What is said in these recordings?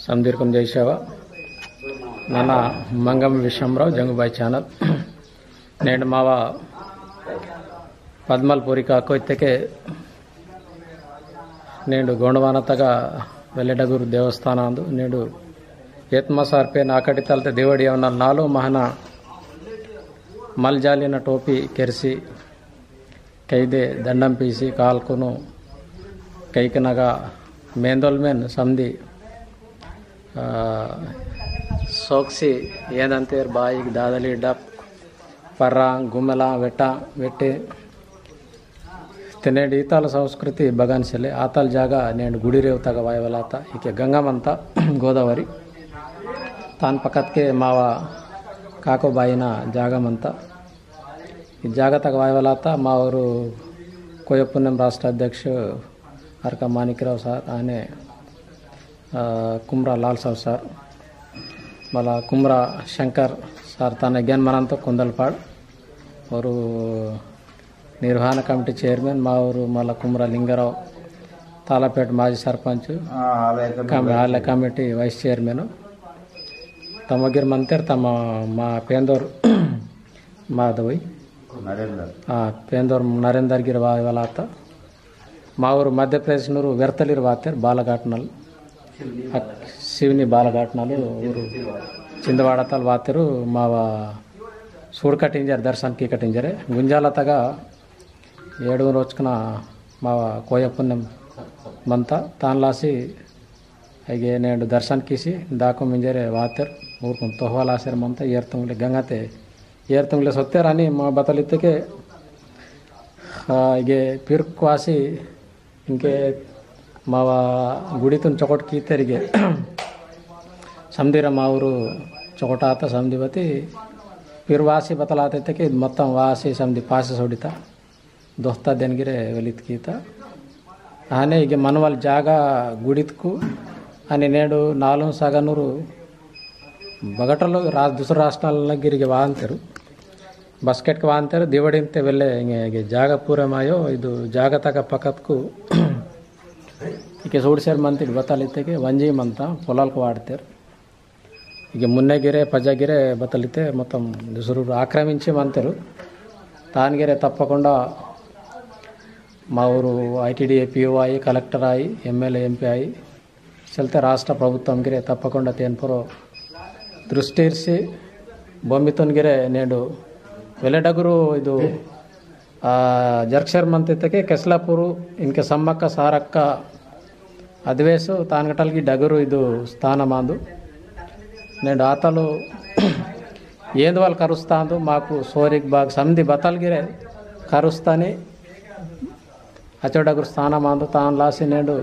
समदीर्घम जय सेवा नाना मंगम विश्वमराव जंगुबाई ಚಾನಲ್ नेनु माव पद्मलपुरी कोयत्ते नेनु गोंडवानतग वेल्लेडगूरु देवस्थान नेनु एत्मसार्पे नाकटी तलते देवड़ी नालो महना मलजालिन टोपी केरसी कैदे दंडम पीसी कालकुनु कैकनगा मेंदोलमेन समदी सोक्सी ಏನಂತೇರ್ ಬಾಯಿಗೆ ದಾದಲಿ ಡಪ್ ಪರ್ರ ಗುಮ್ಮಲ ವೆಟ್ಟ ವೆಟ್ಟಿ ತೆನೆಡಿ ಈತಾಲ ಸಂಸ್ಕೃತಿ ಬಗನ್ಸಲೆ ಆತಾಲ್ ಜಾಗ ನೇನು ಗುಡಿ ರೇವತಾಗ ವಾಯವಲಾತ ಈಕೆ ಗಂಗಮ್ಮಂತ ಗೋದಾವರಿ ತಾನ್ ಪಕ್ಕಕ್ಕೆ ಮಾವ ಕಾಕೋಬಾಯಿನ ಜಾಗಮಂತ ಈ ಜಾಗ ತಗ ವಾಯವಲಾತ ಮಾವರು कोयपुन्नम राष्ट्र अध्यक्ष हरका मानिकराव सर आने कुमरा लाल साहब सर मला कुमरा शंकर सर ताने ज्ञान मनांतो कुंदलपाड़ और निर्वहण कमिटी चेयरमैन मावूरु मला कुमरा लिंगराव तालापेट माजी सरपंच आलय कमिटी वाइस चेयरमैन तमगिर मंतर तम मा पेंदोर माधवी पेंदोर नरेंद्र गिर वालात मावूरु मध्य प्रदेश नूरू व्यर्थलिर वातेर बालघाटनल शिवनी बालघाटनल ऊरू चिंदवाड़तल वातेरू माव सूड़ कटिंजर दर्शन की कटिंजरे गुंजाल तग 7 रोचकन माव कोयपुन्नम मंत तानलासी हागे नेडु दर्शन कीसी दाको मिंजरे वातेर ऊर तोहवालासेर मंत येरतुंगले गंगाते येरतुंगले सोत्तेरानी मा बतलित्ते हागे पिरक्वासी इनके माव गुड़ितुन चोकोट की तेरिगे समदीर मावूरु चोकोटात समदीवती पिरवासी बतलाते कि मोत्तम वासी समदी पास सोडिता दोस्ता देनगिरे वेलित कीता आने ಈಗ मनवल जागा गुड़ितकु आणि नेडु नालू सागनूरू बगटलो दूसरा राष्ट्राल गिरिगे वांतेरू बस्केट के वांतेरू दिवड़िंते वेल्ले हिंगे जाग पूरे मायो ಇದು ಜಾಗ ತಕ ಪಕ್ಕಕ್ಕೂ ಈಕೆ ಸೂಡ್ಸೇರ್ ಮಂತಿಗೆ ಬತ್ತಲಿತ್ತೆಗೆ ವಂಜಿ ಮಂತ పొలాలకు వాడతారు ಈಗ ಮುನ್ನೆಗಿರೆ ಪಜಗಿರೆ ಬತ್ತಲಿತ್ತೆ మొత్తం దుసరు ఆక్రమించి మంతరు తాన్గిరే తప్పకుండా మా ఊరు ఐటీడీఏ పిఓ అయి కలెక్టర్ అయి ఎమ్మెల్యే ఎంపీ అయి చల్తే రాష్ట్ర ప్రభుత్వం గిరే తప్పకుండా తేన్పురో దృష్టి ఇర్సి బొమ్మితోన్గిరే నేడు వెల్లడగురు ಇದು ಜರ್ಕ್ಷರ್ ಮಂತಿತ್ತಕ್ಕೆ ಕೆಸ್ಲಾಪುರು ಇನ್ಕೆ ಸಮ್ಮಕ್ಕ ಸಾರಕ್ಕ ಅದ್ವೇಸು ತಾನ್ಗಟಲ್ಗಿ ಡಗರು ಇದು ಸ್ಥಾನ ಮಾಂದು నేను ఆతలు ఏంది వాళ్ళు కరుస్తాందు మాకు సోరికి బాగా సంధి బతల్గిరే కరుస్తాని అచోడగురు స్థానమాందు తాను లాసి నేడు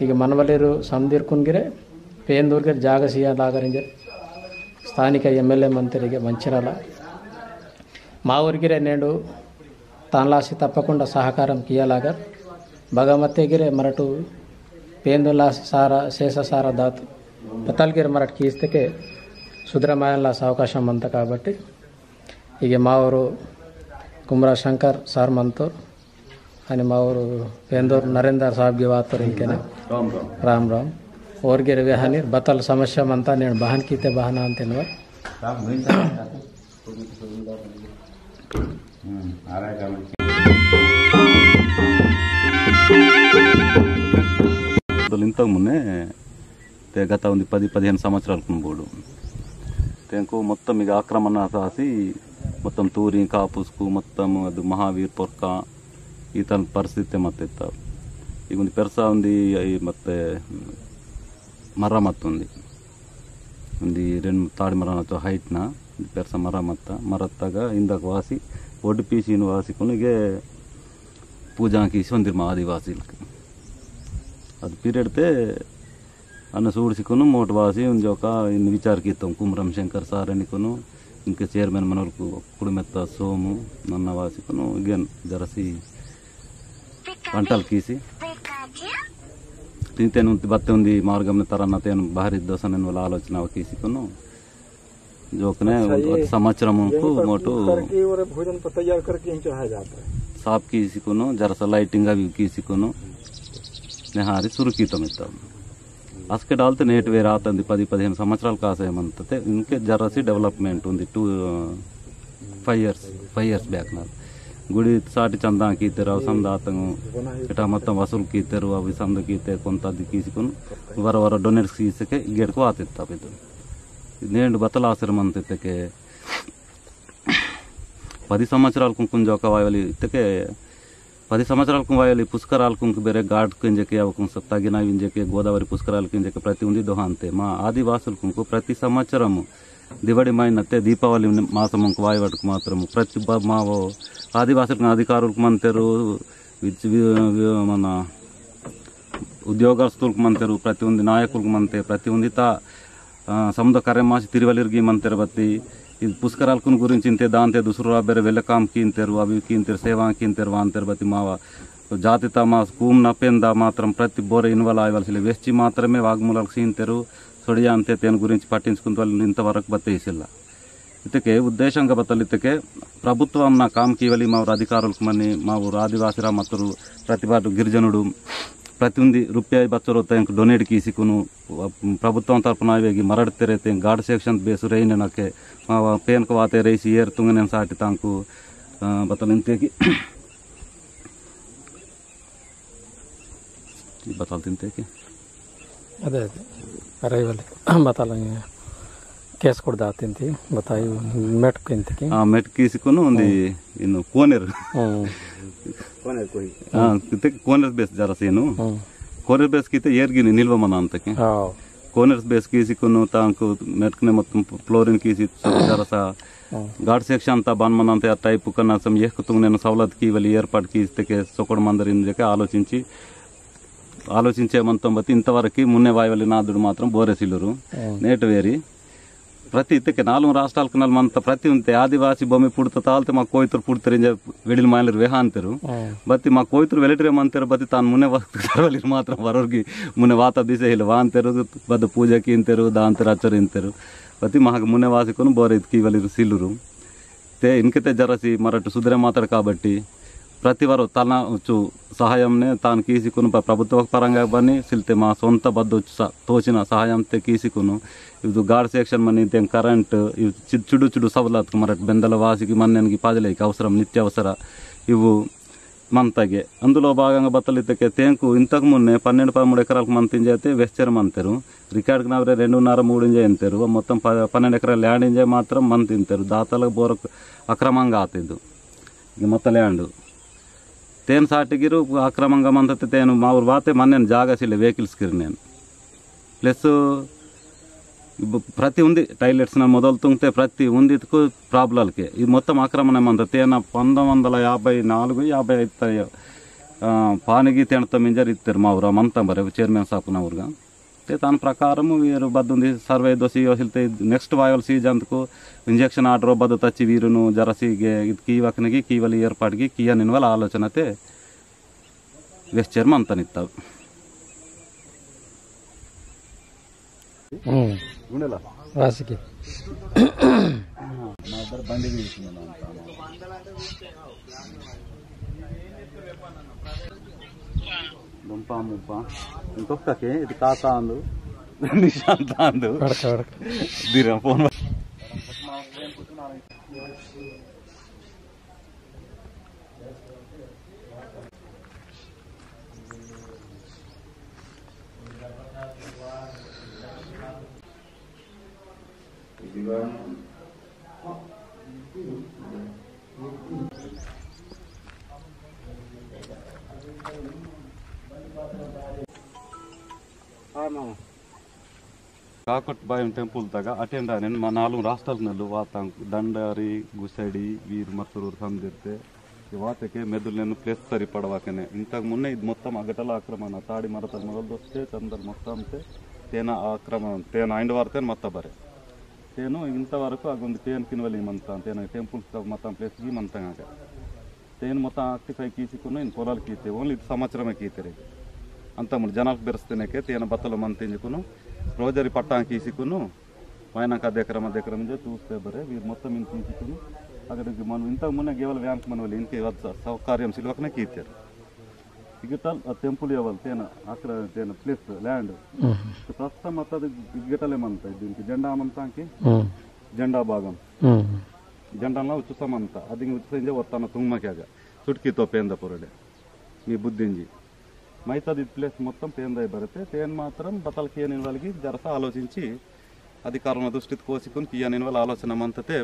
ಈಗ మనవలేరు సందిర్కున్గిరే పేందూర్గిరే జాగ సియాలాగరింజే స్థానిక ఎమ్మెల్యే మంత్రికి మంచిరాల మా ఊరిగిరే నేడు తాన్లాసి తప్పకుండా సహకారం కియలాగా భగమత్తెగిరే మరటు పేందులాసి సారా శేష సారా దాతు బతల్గిరి మరట్ కీస్తేకే సుద్రమాయలాస అవకాశం అంత కాబట్టి ಈಗ మా ఊరు కుమరా శంకర్ సార్ మంతోర్ అని మా ఊరు పేందూర్ నరేందర్ సాబ్ గి వాతోర్ ఇంకేనే రామ్ రామ్ ఓర్గిరి వెహనీర్ బతల్ సమస్య మంతా నేను బహన్ కీతే బహనా అంతేనవ ఇంతకు మున్నే గత 10-15 సంవత్సరాల కుంబోడు తెంకు మొత్తం ఇక ఆక్రమణ సాసి మొత్తం తూరి కాపుస్కు మొత్తం ಅದು ಮಹಾವೀರ್ ಪೊರ್ಕ ಈ ಥರ ಪರಿಸ್ಥಿತಿ ಮತ್ತಿತ್ತ ಈಗ ಒಂದು ಪೆರ್ಸ ಒಂದು ಮತ್ತೆ ಮರ ಮತ್ತೊಂದು ಒಂದು 2 ತಾಡಿ ಮರ ಮತ್ತು ಹೈಟ್ನ ಪೆರ್ಸ ಮರ ಮರತ್ತಾಗ ಹಿಂದಕ್ಕೆ ವಾಸಿ ಒಡ್ಡು ಪೀಸಿನ ವಾಸಿಕೊನಿಗೆ ಪೂಜಾಂಕಿ ಸೊಂದಿರ್ಮ ಆದಿವಾಸಿಲ್ಕ ಅದು ಪೀರಿಯಡ್ತೆ अन्न सूड़सिकोनु मोट वासी उन जोका इन विचार की कुमरम शंकर सार निकोनु इनके चेयरमैन मनोल्कु कुड़मेत्ता सोमु नन्न वासिकोनु अगेन जरसी पंटल कीसी तीन बत्ते उंदी मार्गम तरन्न तेन बाहरी दोसन वाला आलोचना कीसिकोनु जोकने समाचारम को मोटो भोजन पर तैयार करके चढ़ाया जाता है साफ कीसिकोनु जरसा लाइटिंग भी कीसिकोनु నెహారి సురుకీతం ఇస్తాం అస్కే డాల్తే నేటి వేరే ఆతంది 10-15 సంవత్సరాలు కాసేమంతే ఇంకే జరసి డెవలప్మెంట్ ఉంది 5 years బ్యాక్ నాకు గుడి సాటి చందా కీతారు సందాతం ఇట్లా మొత్తం వసూలు కీతారు అవి సందు కీతే కొంత అది తీసుకుని వర డొనేట్స్ కీసకే గేడుకు ఆతిత్తా ఇది నేను బతల ఆశ్రమం ఇతకే 10 సంవత్సరాలకు కుంజొక వాయలి ఇతకే 10 సంవత్సరాలకు వాయలి పుష్కరాలకు ಬೇರೆ ಘಾಟ್ ಕಿಂಜಕ್ಕೆ ಅವಕು ತಗಿನ ಇಂಜಕ್ಕೆ గోదావరి పుష్కరాల కింజಕ್ಕೆ ప్రతి ఉంది దోహంతే మా ఆదివాసులకు ప్రతి సంవత్సరము దివడి మైనతే దీపావళి మాసముకు వాయవటకు మాత్రము ప్రతి మా ఆదివాసులకు అధికారులకు మంతరు మన ఉద్యోగస్తులకు మంతరు ప్రతి ఉంది నాయకులకు మంతే ప్రతి ఉంది సముద్ర కరెమాసి తిరువలిరిగి మంతరు బట్టి ఇది పుష్కరాలకు గురించి ఇంతే దాంతే దుసరా ಬೇರೆ వెల్లకాం కింతరు అవి కింతరు సేవా కింతరు వాంతరు బట్టి మా జాతిత మా స్కూమ్ నపెంద మాత్రం ప్రతి బోర ఇన్వాల్వ్ అవ్వాల్సి వెచ్చి మాత్రమే వాగ్మూలాలకు సీంతరు సొడియా అంతే దేని గురించి పట్టించుకున్న వాళ్ళు ఇంతవరకు బతేసిల్ల ఇతకే ఉద్దేశంగా బతలు ఇతకే ప్రభుత్వం నా కామ్ కీవలి మా అధికారులకు మని మా ఊరు ఆదివాసిరా మత్తరు ప్రతిపాటు గిరిజనుడు ప్రతి ఉంది రూపాయి బచ్చరోతే డొనేట్ కీసికును ప్రభుత్వం తరపున వేగి మరడితేరైతే ಗಾಡ್ ಸೆಕ್ಷನ್ ಬೇಸು ರೈನಕ್ಕೆ ಪೇನ್ಕ ವಾತೆ ರೈಸಿ ಏರ್ ತುಂಗನೆ ಸಾಟಿ ತಾಂಕು ಬತ್ತಲ ಇಂತೇಗಿ ಬತ್ತಲ ತಿಂತೇಗಿ ಅದೇ ಅರೈವಲ್ಲಿ ಬತ್ತಲ ಕೇಸ್ ಕೊಡ್ದ ತಿಂತಿ ಬತ್ತಾಯಿ ಮೆಟ್ ಕಿಂತಿకి ಮೆಟ್ ಕೀಸಿకును ఉంది ಇನ್ನು ಕೋನೆರ್ ಕೋನೆರ್ ಬೇಸ್ ಜರಸೇನು ಕೋನೆರ್ ಬೇಸ್ ಕಿತೆ ಏರ್ಗಿನಿ ನಿಲ್ವಮನ ಅಂತಕ್ಕೆ ಕೋನೆರ್ಸ್ ಬೇಸ್ ಕೀಸಿకును ತಾಂಕು ಮೆಟ್ಕನೆ ಮೊತ್ತ ಫ್ಲೋರಿನ್ ಕೀಸಿ ಜರಸ ಘಾಟ್ ಸೆಕ್ಷನ್ ಅಂತ ಬಾನ್ಮನ ಅಂತ ಟೈಪ್ ಕನ್ನ ಸಮ ಏಕತುಂಗ నేను సౌలత్ కీవలి ఏర్పాటు కీస్తకే సొకొడ మందరింజకే ఆలోచించే మంతం బట్టి ఇంతవరకు మున్నే వాయువలి నాదుడు మాత్రం బోరెసిల్లురు నేటు వేరి ప్రతి ఇతಕ್ಕೆ 4 రాష్ట్రాలకు నల్మంత ప్రతి ఉంటే ఆదివాసి భూమి పుడత తాల్తే మా కోయితురు పుడతరింజ వెడిల్ మాయలరు వేహ అంటారు బట్టి మా కోయితురు వెలిటరేమ అంటారు బట్టి తాను మున్నే వరవలిరు మాత్రం వరవరికి మున్నే వాత దిశలు వాంతారు బద్ద పూజకి ఇంతారు దాంతరు అచ్చరు ఇంతారు బట్టి మాకు మున్నే వాసికొని బోరెత్కి వలిరు సిల్లురు తే ఇన్కతే జరసి మరటు సుధరే మాతాడు కాబట్టి ప్రతి వారు తన సహాయంనే తాను కీసుకుని ప్రభుత్వ పరంగా బని సిల్తే మా సొంత బద్ద తోచిన సహాయంతో కీసుకును ಇದು ಗಾಡ್ ಸೆಕ್ಷನ್ ಮನೆ ಕರೆಂಟ್ ಇವು ಚುಡು ಸವಲತ್ತು ಮರಟ್ ಬೆಂದಲ ವಾಸಿಗೆ ಮನೆಗೆ ಪಾಜಲೈకి అవసరం నిత్యావసర ఇವು మంతగే అందులో భాగంగా బత్తలితకే తేంకు ఇంతకు మున్నే 12-13 ఎకరాలకు మంతింజ అయితే వెస్చర్ మంతారు రికార్డుకి నవరే 2.5-3 ఇంజ ఎంతారు మొత్తం 12 ఎకరాల ల్యాండ్ ఇంజ మాత్రం మంతింతారు దాతలకు బోరకు అక్రమంగా ఆతిದ್ದು ఇక మొత్తం ల్యాండ్ తేను సాటిగిరు అక్రమంగా మంతతే తేను మా ఊరు వాతే మన్నేను జాగసిలే వెహికల్స్కి నేను ప్లస్ ప్రతి ఉంది టాయిలెట్స్ మొదలు తుంగితే ప్రతి ఉంది ప్రాబ్లాలకి ఇది మొత్తం ఆక్రమణ మంత తేన 1954-55 పానిగి తినతో మింజర్ ఇస్తారు మా ఊరు మంతా బరే చైర్మన్ సాపున ఊరుగా దాని ప్రకారం వీరు బద్దుంది సర్వే దోసి యోసిల్తే నెక్స్ట్ వాయువల్ సీజన్కు ఇంజెక్షన్ ఆర్డర్ బద్దు తచ్చి వీరును జరసిಗೆ ಇದು ಕೀವಕನಿಗೆ ಕೀವಲಿ ಏರ್ಪಾಡಿಗೆ ಕೀಯ ನಿನ್ವಲ ಆಲೋಚನತೆ ವೆಸ್ಚರ್ ಮಂತನಿತ್ತಾವ రాసికి దుంప ముప్ప ఇంకొకకి ఇది కాక అందు నిశాంత అందు దీరం ఫోన్ కాకట్బాయం టెంపుల్ తగ అటెండ్ నేను మా 4 రాష్ట్రాల నెలలు వాతాం దండారి గుసడి వీరు మత్తూరు సందిర్తే ఈ వాతకే మెదులు నేను ప్లేస్ సరిపడవాకనే ఇంతకు మున్నే ఇది మొత్తం అగటల ఆక్రమణ తాడి మరతలు మొదలుదొస్తే చందలు మొత్తం తేన ఆక్రమణ తేన ఐండ్ వారితే మొత్తం బరే తేను ఇంతవరకు అగొంది తేను కినవలి మంతం తేన టెంపుల్స్ మొత్తం ప్లేస్కి మంతం ఆಗ తేను మొత్తం ఆక్టిఫై కీసుకుని ఇన్ పొలాలు కీతే ఓన్లీ ఇది సంవత్సరమే కీతరే అంత జనాలకు బెరుస్తేనేకే తేన బత్తలు మంతించుకును రోజరి పట్టా కీసుకును పైనాక అద్దెకరం చూస్తే బరే వీరు మొత్తం ఇంత తీసుకుని అక్కడికి మనం ఇంతకు మున్నే కేవలం వ్యాంక్ మన వాళ్ళు ఇంకే సౌకర్యం సిల్వకనే కీతారు గిటాల్ టెంపుల్ ఇవ్వాలి తేన అక్కడ తేన ప్లేస్ ల్యాండ్ ప్రస్తుతం అది గిటలేమంత దీనికి జెండా అమంతానికి జెండా భాగం ಜಂಡಲ್ಲ ಉಚ್ಚುಸಮಂತ ಅದಿಂಗೆ ಉಚ್ಚಸಂಜೆ ಒತ್ತಾನ ತುಂಗಮಕ್ಯಾಗ ಸುಟ್ಕಿತ್ತೋ ಪೇಂದ ಪೊರಡೆ మీ బుద్ధించి మైతాది ప్లేస్ మొత్తం పేందై బరతే తేన్ మాత్రం బతలకి ఏనిన వాళ్ళకి జరస ఆలోచించి అధికారుల దృష్టికి కోసుకుని తీయనిన వాళ్ళ ఆలోచన మంతతే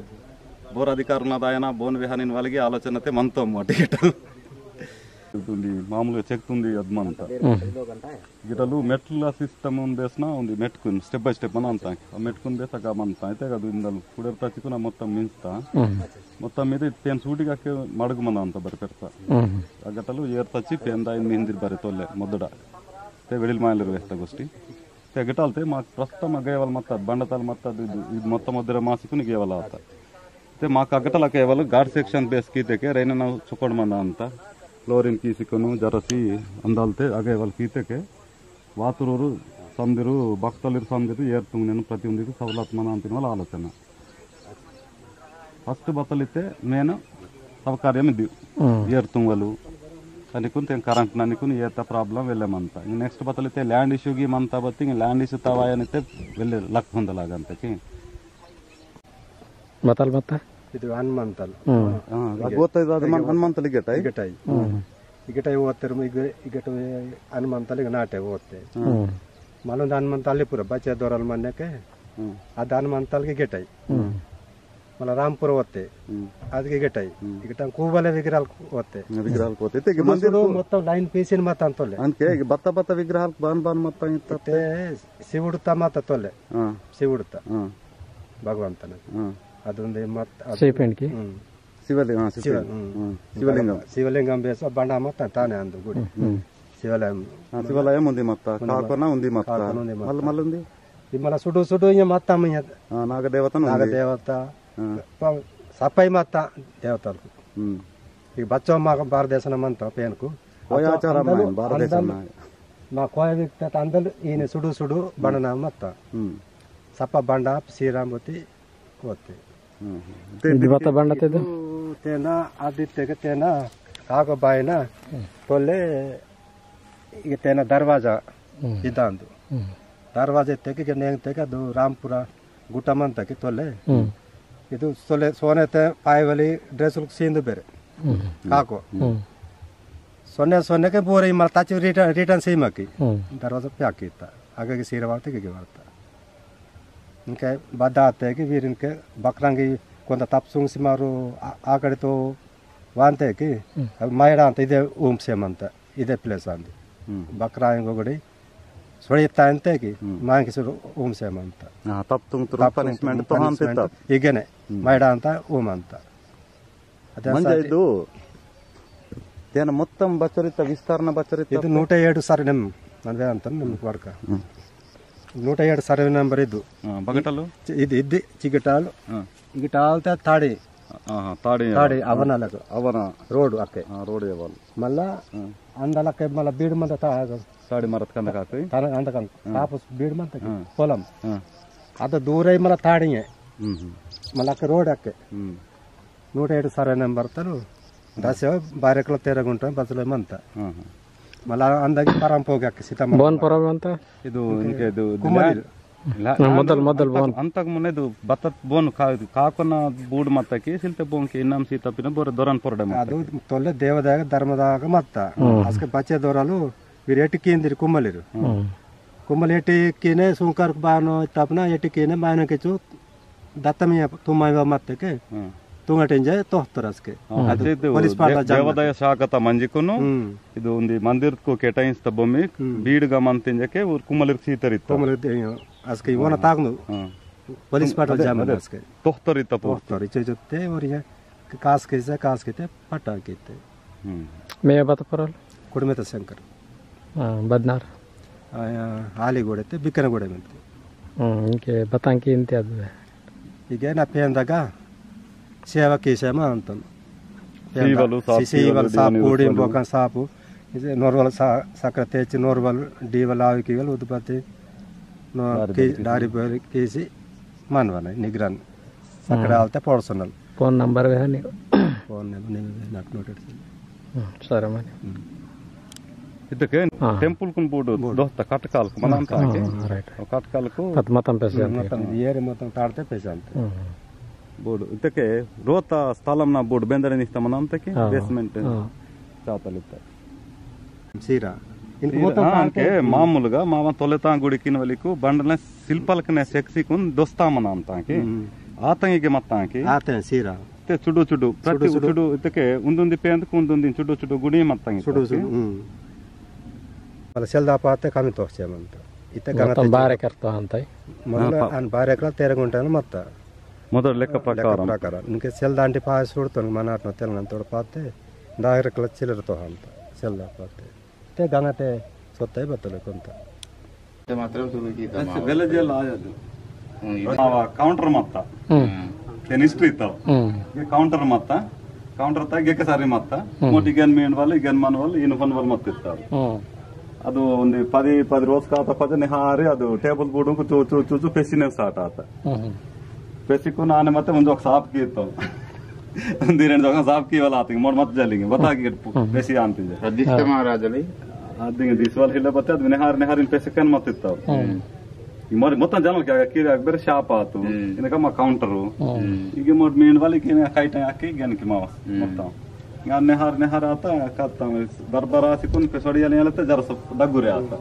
బోర్ అధికారుల దాయన బోన్ విహానిన వాళ్ళకి ఆలోచనతే మంతం టికెట్ మామూలుగా చెక్తుంది అద్మంత గిటలు మెట్ల సిస్టమ్ ಬೇಸ್ನ ಒಂದು ಮೆಟ್ಕುನ್ ಸ್ಟೆಪ್ ಬೈ ಸ್ಟೆಪ್ ಅಂತ ಮೆಟ್ಕುನ್ ಬೇಸಾಗ ಮಂತ ಐತೆ ಅದು ಇಂದಲು ಕುಡಿಯರ್ ತಚ್ಚಿಕು ಮೊತ್ತ ಮಿಂಚ್ತಾ మొత్తం మీద తేను సూటిగా మడుగు మంద అంత బరి పెడతా ఆ గట్టలు ఏరు తచ్చి పేందాయి మిందిరి బరి తోలే మొద్దడ వెడిల్ మాయలు వేస్తా గోష్టి గిటాలితే మాకు ప్రస్తుతం గేవాళ్ళు మొత్తం బండతాలు మొత్తం ఇది మొత్తం మొద్దర మాసికుని గేవాళ్ళ అవుతా మాకు అగ్గటల కేవలం ఘాట్ సెಕ್ಷನ್ ಬೇಸ್ ಕೀತೆಗೆ ರೈನ ಚುಕ್ಕೋಡ್ ಮಂದ ಅಂತ ಫ್ಲೋರಿನ್ ಕೀಸಿಕೊನು ಜರಸಿ ಅಂದಾಲ್ತೆ ಅಗೆ వాళ్ళు ಕೀತೆಗೆ ವಾತುರೂರು ಸಂದಿರು ಭಕ್ತಲಿರು ಸಂದಿರು ಏರ್ತುಂಗ್ నేను ప్రతి ఉందికి సవలత్ మన అంతిన వాళ్ళ ఆలోచన ఫస్ట్ బతలితే నేను సౌకర్యం ఇది ఏర్తుంగలు ಅನಿಕುಂತ ಕರೆಂಟ್ ನನಿಕುನ್ ಏತ ಪ್ರಾಬ್ಲಮ್ వెళ్ళమంತ నెక్స్ట్ బతలితే ల్యాండ్ ఇష్యూకి మంత బత్తి ల్యాండ్ ఇష్యూ తవాయనితే వెళ్ళి లక్ ಹೊಂದಲಾಗಂತಕ್ಕೆ ಮತಲ್ ಮತ್ತ ಇದು ಹನುಮಂತಲ್ ಗೊತ್ತಾಯ್ತು ಅದು ಹನುಮಂತಲ್ ಇಗಟಾಯಿ ಇಗಟಾಯಿ ಓದ್ತಾರೆ ಇಗಟ ಹನುಮಂತಲ್ ಈಗ ನಾಟೆ ಓದ್ತೆ ಮಲ್ಲೊಂದು ಹನುಮಂತಲ್ಲಿ ಪೂರ ಬಚ್ಚೆ ದೊರಲ್ ಮನ್ಯಕ್ಕೆ ಅದು ಹನುಮಂತಲ್ಗೆ ಗೆಟಾಯಿ మళ్ళీ రాంపూర్ పోతే అది గిటాయి గిట కూబలే విగ్రహాలు పోతే మొత్తం లైన్ పీసిన మత అంతోలే అందుకే బత్త బత్త విగ్రహాలు బాన్ బాన్ మొత్తం ఇస్తే శివుడుత మత తోలే శివుడుత భగవంతన అది ఉంది శివలింగం వేస బండ మొత్తం తానే అందు గుడి శివాలయం ఉంది మొత్తం కాకున ఉంది మొత్తం మళ్ళీ ఉంది మళ్ళీ సుడు సుడు మొత్తం నాగదేవత సఫాయి మత దేవతలకు ఈ బచ్చో మా భారతదేశం అంతా పేనుకు మా కోయ వ్యక్తి అందరూ ఈయన సుడు సుడు బండన మత్త సప్ప బండ శ్రీరామతి పోతే ತೇನ ಆದಿತ್ಯಗೆ ತೇನ ಕಾಕ ಬಾಯಿನ ತೊಲ್ಲೆ ಈಗ ತೇನ ದರ್ವಾಜ ಇದ್ದಂದು ದರ್ವಾಜ ಎತ್ತಕ್ಕೆ ನೇಂತಕ್ಕೆ ಅದು ರಾಂಪುರ ಗುಟ್ಟಮಂತಕ್ಕೆ ತೊಲ್ಲೆ ಇದು ಸೊಲೆ ಸೋನೆತೆ ಪಾಯವಲಿ ಡ್ರೆಸ್ ಸೀಂದು ಬೇರೆ ಕಾಕು ಸೊನ್ನೆಗೆ ಬೋರೆ ಮళ్ళీ ತಚ್ಚಿ ರಿಟರ್ನ್ సీమకి దర్వాజ ప్యాక్ ఇస్తా ಹಾಗಾಗಿ సీర వాడితే గిగి వాడతా ఇంకా బద్ద అత్తకి వీరికి బక్రంగి కొంత తప్సుంగ్ సిమారు ఆకడితో వాంతేకి మైడ అంత ఇదే ఊంసేమంత ఇదే ప్లేస్ అంది బక్రా ఇంకొకటి ಸುಳಿಯುತ್ತಾ ಅಂತೆಗಿ ಮಾಂಕಿ ಸುಡು ಊಂಸೇಮಂತ ಈಗೇನೆ ಮೈಡ ಅಂತ ಊಮ್ ಅಂತ ಇದು మొత్తం బచ్చరిత విస్తరణ బచ్చరిత ಇದು 107 ಸರ್ವೆ ನನ್ವೇ ಅಂತ ನಮ್ಗೆ ವರ್ಕ 107 ಸರ್ವೆ ನಂಬರ್ ಇದು ಬಗಟಲು ಇದು ಇದ್ದಿ ಚಿಗಟಾಲು ಇಗಟಾಲ್ತ ತಾಡಿ ತಾಡಿ ಅವನ ರೋಡ್ ಅಕ್ಕೆ ರೋಡ್ ಇವಾಗ మళ్ళా అందలకే మళ్ళీ బీడు మంద ತಾಡಿ ಮರದ ಕಂದ ಕಾಕು ಅಂದಕಂದ ಕಾಪು ಬೀಡು ಮಂತ పొలం ಅದು ದೂರ ಮళ్ళీ ತಾಡಿಯೇ మళ్ళీ అక్క రోడ్ అక్కే 107 ಸರ್ವೆ ನಂಬರ್ తను దశ బారెకల తేరగుంటాం బస్సులో మంత మళ్ళీ అందాకి పరంపోగి అక్క సీతమ్మ ಅಂತ ಇದು ಮೊದಲು ಅಂತಕ್ ಮುನ್ನೆದು ಬತ್ತ ಬೋನ್ ಕಾಕೊನ ಬೂಡ್ ಮತ್ತಕ್ಕೆ ಸಿಲ್ತೆ ಬೋನ್ಕೆ ಇನ್ನಂ ಸೀತಪ್ಪಿನ ಬೋರ ದೊರನ್ ಪೊರಡೆ ಅದು ತೊಲ್ಲೆ ದೇವದಾಗ ಧರ್ಮದಾಗ ಮತ್ತ ಅಸ್ಕೆ ಬಚ್ಚೆ ದೊರಲು వీరు ఎటికిందిరు కుమ్మలిరు కుమ్మలి ఎటికినే సుంకర్ బాను తపన ఎటికినే మాయనకెచు దత్తమియ తుమ్మాయ మత్తకే ತುಂಗಟೆಂಜೆ ತೋಹ್ತರಸ್ಕೆ ದೇವಾದಾಯ ಶಾಖತ ಮಂಜಿಕುನು ಇದು ಒಂದು ಮಂದಿರಕ್ಕೂ ಕೆಟಾಯಿಸ್ತ ಬೊಮ್ಮಿ ಬೀಡ್ಗ ಮಂತಿಂಜಕ್ಕೆ ಕುಮ್ಮಲಿರ್ ಸೀತರಿತ್ತು ಅಸ್ಕೆ ಇವನ ತಾಗ್ನು ಪೊಲೀಸ್ ಪಾಟಲ್ ಜಾಮದ ಅಸ್ಕೆ ತೋಹ್ತರಿತ್ತ ತೋಹ್ತರಿ ಜೊತೆ ಅವರಿಗೆ ಕಾಸ್ಕಿತೆ ಪಟ್ಟ ಹಾಕಿತ್ತೆ ಮೇ ಬತ ಪರಲ್ ಕುಡಿಮೆತ ಶಂಕರ್ ಬದ್ನಾರ್ ಹಾಲಿಗೋಡೆ ಬಿಕ್ಕನಗೋಡೆ ಮೆಂತೆ ಇಂಕೆ ಬತಾಂಕಿ ಇಂತೆ ಅದು ಈಗ ನಪ್ಪೆ ಅಂದಾಗ సేవ కేసేమో అంటాం సాపు బొక్క సాపు నోర్వల్ సక్కర తెచ్చి నోర్వల్ డీవల్ ఆవికిగలు ఉత్పత్తి డారి కేసి మనవన నిగ్రాన్ సక్కర ఆల్తే పొడుస్తున్నారు ఫోన్ నంబర్ ఫోన్ నెంబర్ నాకు నోట్ సరే మరి ಇದಕ್ಕೆ ಟೆಂಪಲ್ ಕು ಬೋರ್ಡ್ ದೋಸ್ತ ಕಟ್ಕಾಲ್ಕು మన అంతాకి కట్కాల్కు మొత్తం పేసే మొత్తం ఏరి మొత్తం తాడితే పేసే అంతే ಬೋರ್ಡ್ ಇದಕ್ಕೆ ರೋತ ಸ್ಥಳಂನ ಬೋರ್ಡ್ ಬೆಂದರೆ ನಿಸ್ತ మన అంతకి ಬೇಸ್ಮೆಂಟ್ చాతలు ఇస్తారు సీరా అంటే మామూలుగా మామ తొలతా గుడికిన వలికు బండల శిల్పాలకనే సెక్సికున్ దొస్తామన అంతాకి ఆతంగిಗೆ ಮತ್ತಾಂಕಿ ಆತನ ಸೀರಾ ತೆ ಚುಡು ಚುಡು ಪ್ರತಿ ಚುಡು ಇದಕ್ಕೆ ಒಂದೊಂದು ಪೇಂದಕ್ಕೆ ಒಂದೊಂದು ಚುಡು ಚುಡು ಗುಡಿ ಮತ್ತಾಂಗಿ ಚುಡು ಚುಡು ಅಲ್ಲ ಸೆಲ್ದಾಪಾತೆ ಕಮ್ಮಿ ತೋರ್ಸೇಮಂತ ಇತ್ತೆ ಗಂಗತ ಬಾರೆ ಕರ್ತ ಅಂತಾಯಿ ಮೊದಲ ಅನ್ ಬಾರೆ ಕಲ ತೆರಗುಂಟನ ಮತ್ತ ಮೊದಲ ಲೆಕ್ಕ ಪ್ರಕಾರ ನಿಮಗೆ ಸೆಲ್ದಾಂಟಿ ಪಾಸ್ ಸುಡ್ತಾನೆ ಮನಾಟ್ನ ತೆಲಂಗನ ತೋಡಪಾತೆ ದಾಯರ ಚಿಲ್ಲರತೋ ಅಂತ ಸೆಲ್ದಾಪಾತೆ ते गंगते सोत्ताई बतले కొంత ते मात्र तुम्ही की ವಿಲೇಜ್ ಆಯದು ಕೌಂಟರ್ ಮತ್ತ ತೆನ್ ಹಿಸ್ಟ್ರಿ ಇತ್ತಾವ ಕೌಂಟರ್ ಮತ್ತ ಕೌಂಟರ್ ತ ಗೆಕ್ಕೆ ಸಾರಿ ಮತ್ತ ಮೋಟಿ ಗನ್ ಮೇನ್ ವಾಲ ಗನ್ ಮನ್ ವಾಲ ಇನ್ ಫನ್ ವಾಲ ಮತ್ತ ಇತ್ತಾವ ಅದು ಒಂದು 10 రోజు ಕಾತ ಪದನೆ ಹಾರಿ ಅದು ಟೇಬಲ್ ಬೋರ್ಡ್ ಚೂ ಚೂ ಚೂ ಪೆಸಿನೆ ಸ್ಟಾರ್ಟ್ ಆತ ಪೆಸಿಕು ನಾನೆ ಮತ್ತೆ ಒಂದು ಸಾಪ್ಗೆ ಇತ್ತಾವ ಒಂದು ಎರಡು ಜನ ಸಾಪ್ಗೆ ವಾಲ ಆತ ಮೋಡ್ ಮತ್ತೆ ಜಲ್ಲಿಗೆ ಬತಾಗಿ ಪೆಸಿ ಅಂತಿದೆ ಪ್ರತಿಷ್ಠ ಮಹಾರಾಜಲಿ ಅದಿಂಗೆ ದಿಸ್ವಾಲ್ ಹಿಲ್ಲ ಬತ್ತೆ ಅದು ನೆಹಾರಿನ ಪೆಸಕನ್ ಮತ್ತೆ ಇತ್ತಾವ ಈ ಮರಿ ಮೊತ್ತ ಜನಕ್ಕೆ ಕಿರಾಗ ಬೇರೆ ಶಾಪ್ ಆತು ಇದಕ್ಕ ಕೌಂಟರು ಈಗ ಮೋಡ್ ಮೇನ್ ವಾಲಿಗೆ ಕೈಟ ಹಾಕಿ ಗನಕ್ಕೆ ಮಾವ ಮೊತ್ತ ಈಗ ನೆಹಾರ್ ಆತ ಕತ್ತ ಬರ್ಬರ ಸಿಕ್ಕುನ್ ಪೆಸಡಿಯಲ್ಲಿ ಹೇಳುತ್ತೆ ಜರ ಸ್ವಲ್ಪ ಡಗ್ಗುರೆ ಆತ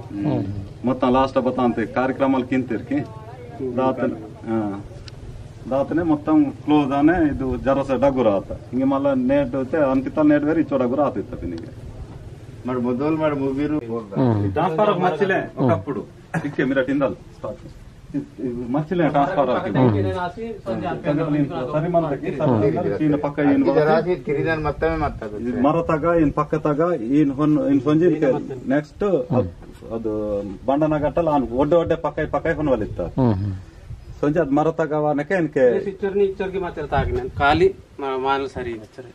ಮೊತ್ತ ಲಾಸ್ಟ್ ಬತ್ತ ಅಂತ ಕಾರ್ಯಕ್ರಮ ಕಿಂತಿರ್ಕಿ దాతనే మొత్తం క్లోజ్ అనే ఇది జరస డగ్గు రాత ఇంక మళ్ళీ నేట్ అయితే అంకిత నేట్ వేరే ఇచ్చో డగ్గు రాత ఇస్తా నీకు మరి మొదలు మరి మూవీరు ట్రాన్స్ఫర్ మర్చిలే ఒకప్పుడు ఇక్కే మీరు టిందల్ మర్చిలే ట్రాన్స్ఫర్ సరి మనకి ఈయన పక్క ಕಿರಿದಾನ್ ಮತ್ತೊಮ್ಮೆ ಮಾತಾಡೋದು ಮರತಾಗ ಇನ್ ಪಕ್ಕತಾಗ ಇನ್ ಹೊಂಜಿ ನೆಕ್ಸ್ಟ್ ಅದು ಬಂಡನ ಗಟ್ಟಲ್ ಒಡ್ಡೆ ಪಕ್ಕ ಹೊನ್ವಲಿತ್ತ ಸಂಜೆ ಅದ್ ಮರತಾಗ ಅವನಕ್ಕೆ ಏನಕ್ಕೆ ಇಚ್ಚರ್ಗೆ ಮಾತಾಡ್ತಾಗ ಖಾಲಿ ಮಾಲ್ ಸರಿ ಸರಿ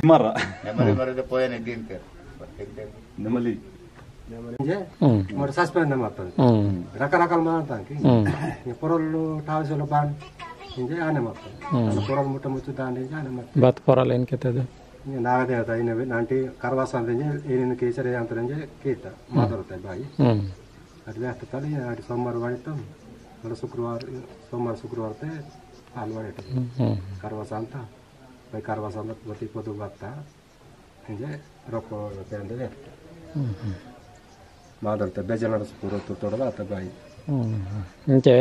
ಮರ ಮರದ ಪೋಯ ನೆಡ್ಡಿಂತೆ ನೆಮಲಿ మరి సస్పెండ్ మాత్రం రకరకాల మాట్లాడతానికి పొరలు టావసలు బాండ్ ఇంజే ఆనే మాత్రం పొరలు ముట్ట ముచ్చు దాండి ఆనే మాత్రం బాత్ పొరలు ఎన్కెతది ನಾಗದೇ ಆತ ಇನ್ನವೇ ನಾಂಟಿ ಕರ್ವಾಸ ಅಂದ್ರೆ ಏನೇನು ಕೇಸರಿ ಅಂತಂದ್ರೆ ಕೇತ ಮಾತಾಡುತ್ತೆ ಬಾಯಿ ಅದು ವ್ಯಾಸ್ತ ತಲೆ ಆಡಿ ಸೋಮವಾರ ಮಾಡಿತ್ತು ನೋಡಿ ಶುಕ್ರವಾರತೆ ಹಾಲು ಮಾಡಿಟ್ಟು ಕರ್ವಾಸ ಅಂತ ಬೈ ಕರ್ವಾಸ ಅಂತ ಬತ್ತಿ ಪದು ಬರ್ತಾ ಹಿಂಗೆ ರೊಕ್ಕ ಅಂದ್ರೆ ಮಾತಾಡುತ್ತೆ ಬೇಜಾರು ನಡೆಸ್ಕೊಡೋದು ತೊಡೋದು ಆತ ಬಾಯಿ ఇంకే